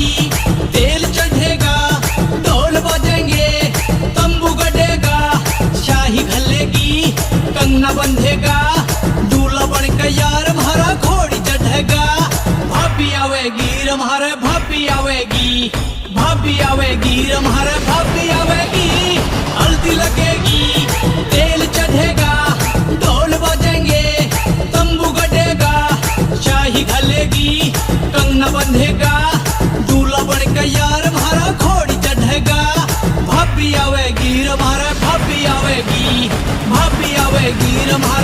घलेगी, तेल चढ़ेगा, ढोल बजेंगे, तंबू गड़ेगा, शाही घलेगी, कंगना बंधेगा, दूल्हा बन के यार हमारा घोड़ी चढ़ेगा। भाभी आवेगी हमारे भाभी आवेगी, भाभी आवेगी हमारे भाभी आवेगी। हल्दी लगेगी, तेल चढ़ेगा, ढोल बजेंगे, तंबू गड़ेगा, शाही घलेगी, कंगना बंधेगा, दूल्हा बन के यार हमारा घोड़ी चढ़ेगा। भाभी आवेगी हमारे भाभी आवेगी, भाभी आवेगी हमारे